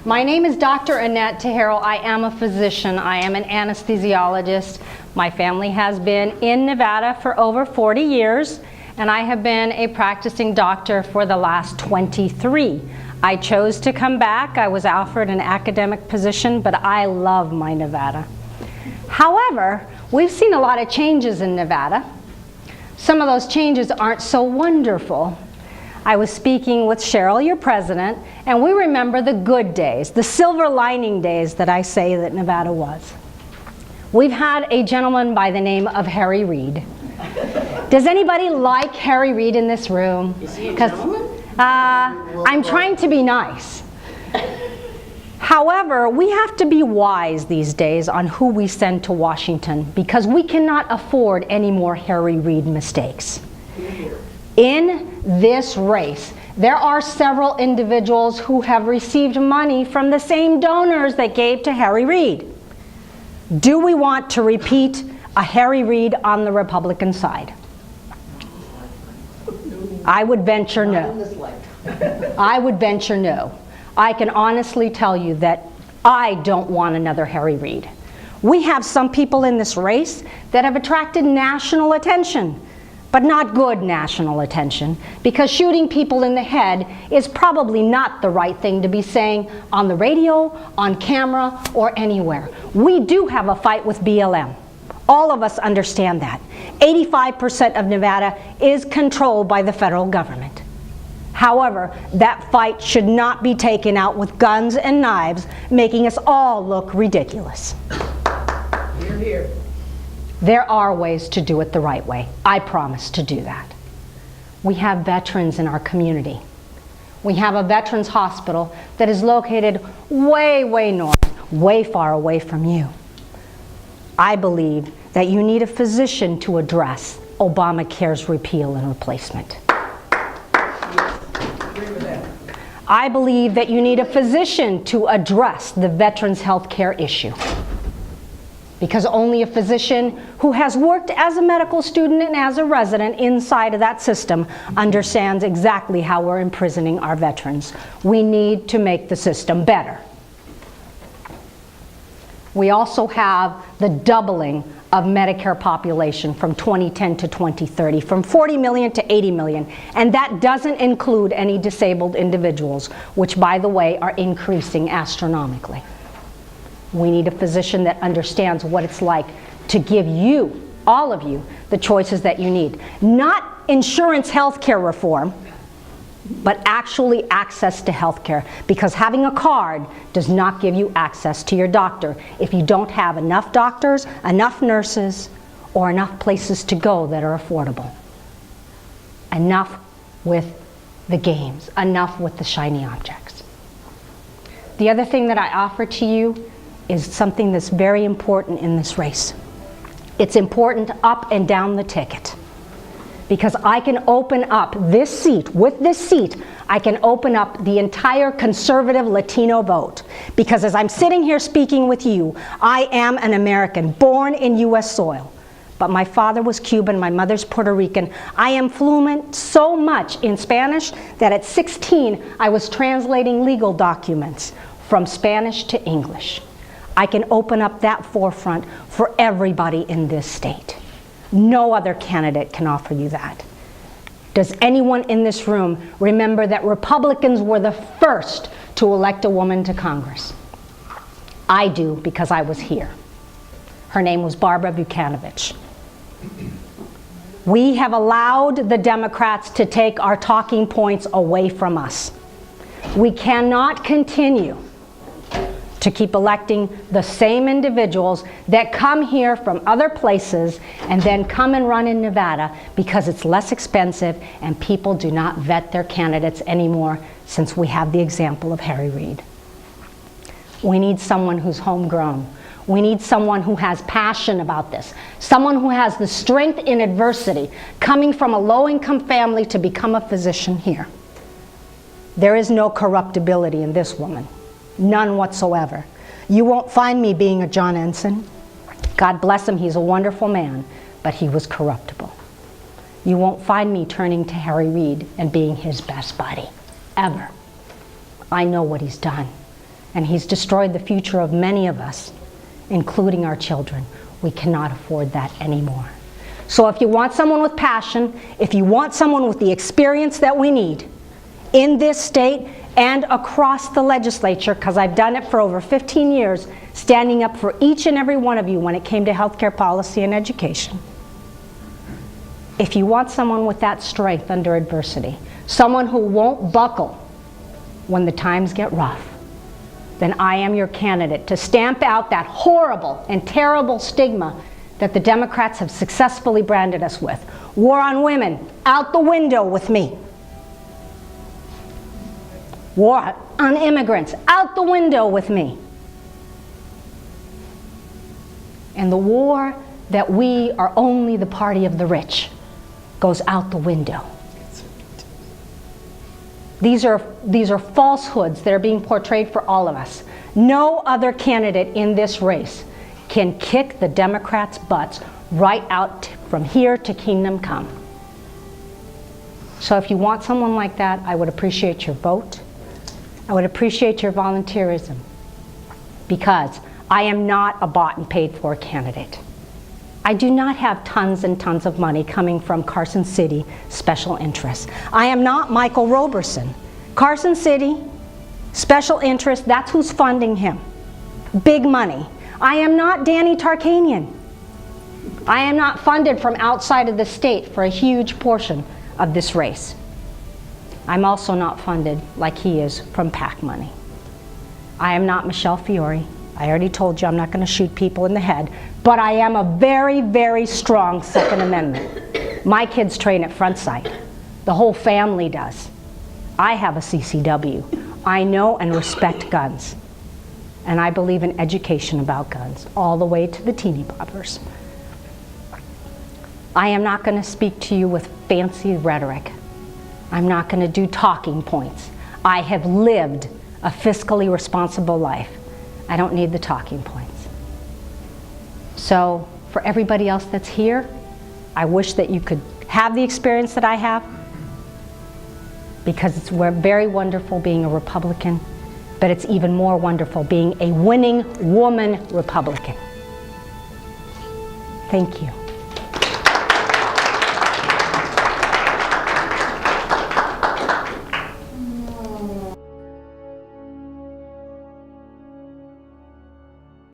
My name is Dr. Annette Teijeiro. I am a physician. I am an anesthesiologist. My family has been in Nevada for over 40 years, and I have been a practicing doctor for the last 23. I chose to come back. I was offered an academic position, but I love my Nevada. However, we've seen a lot of changes in Nevada. Some of those changes aren't so wonderful. I was speaking with Cheryl, your president, and we remember the good days, the silver lining days that I say that Nevada was. We've had a gentleman by the name of Harry Reid. Does anybody like Harry Reid in this room? Is he a gentleman? I'm trying to be nice. However, we have to be wise these days on who we send to Washington because we cannot afford any more Harry Reid mistakes. In this race, there are several individuals who have received money from the same donors that gave to Harry Reid. Do we want to repeat a Harry Reid on the Republican side? I would venture no. I would venture no. I can honestly tell you that I don't want another Harry Reid. We have some people in this race that have attracted national attention, but not good national attention, because shooting people in the head is probably not the right thing to be saying on the radio, on camera, or anywhere. We do have a fight with BLM. All of us understand that. 85% of Nevada is controlled by the federal government. However, that fight should not be taken out with guns and knives, making us all look ridiculous. Hear, hear. There are ways to do it the right way. I promise to do that. We have veterans in our community. We have a veterans hospital that is located way, way north, way far away from you. I believe that you need a physician to address Obamacare's repeal and replacement. I believe that you need a physician to address the veterans' health care issue. Because only a physician who has worked as a medical student and as a resident inside of that system understands exactly how we're imprisoning our veterans. We need to make the system better. We also have the doubling of Medicare population from 2010 to 2030, from 40 million to 80 million. And that doesn't include any disabled individuals, which, by the way, are increasing astronomically. We need a physician that understands what it's like to give you, all of you, the choices that you need. Not insurance health care reform, but actually access to health care. Because having a card does not give you access to your doctor if you don't have enough doctors, enough nurses, or enough places to go that are affordable. Enough with the games, enough with the shiny objects. The other thing that I offer to you is something that's very important in this race. It's important up and down the ticket. Because I can open up this seat, with this seat, I can open up the entire conservative Latino vote. Because as I'm sitting here speaking with you, I am an American, born in US soil. But my father was Cuban, my mother's Puerto Rican. I am fluent so much in Spanish that at 16, I was translating legal documents from Spanish to English. I can open up that forefront for everybody in this state. No other candidate can offer you that. Does anyone in this room remember that Republicans were the first to elect a woman to Congress? I do, because I was here. Her name was Barbara Buchanovich. We have allowed the Democrats to take our talking points away from us. We cannot continue to keep electing the same individuals that come here from other places and then come and run in Nevada because it's less expensive and people do not vet their candidates anymore, since we have the example of Harry Reid. We need someone who's homegrown. We need someone who has passion about this, someone who has the strength in adversity, coming from a low-income family to become a physician here. There is no corruptibility in this woman. None whatsoever. You won't find me being a John Ensign. God bless him, he's a wonderful man, but he was corruptible. You won't find me turning to Harry Reid and being his best buddy, ever. I know what he's done, and he's destroyed the future of many of us, including our children. We cannot afford that anymore. So if you want someone with passion, if you want someone with the experience that we need in this state and across the legislature, because I've done it for over 15 years, standing up for each and every one of you when it came to healthcare policy and education. If you want someone with that strength under adversity, someone who won't buckle when the times get rough, then I am your candidate to stamp out that horrible and terrible stigma that the Democrats have successfully branded us with. War on women, out the window with me. War on immigrants, out the window with me. And the war that we are only the party of the rich goes out the window. These are falsehoods that are being portrayed for all of us. No other candidate in this race can kick the Democrats' butts right out from here to kingdom come. So if you want someone like that, I would appreciate your vote. I would appreciate your volunteerism, because I am not a bought and paid for candidate. I do not have tons and tons of money coming from Carson City special interests. I am not Michael Roberson. Carson City special interest, that's who's funding him. Big money. I am not Danny Tarkanian. I am not funded from outside of the state for a huge portion of this race. I'm also not funded like he is from PAC money. I am not Michelle Fiore. I already told you I'm not going to shoot people in the head, but I am a very, very strong Second Amendment. My kids train at Front Sight. The whole family does. I have a CCW. I know and respect guns. And I believe in education about guns, all the way to the teeny boppers. I am not going to speak to you with fancy rhetoric. I'm not going to do talking points. I have lived a fiscally responsible life. I don't need the talking points. So for everybody else that's here, I wish that you could have the experience that I have, because it's very wonderful being a Republican, but it's even more wonderful being a winning woman Republican. Thank you.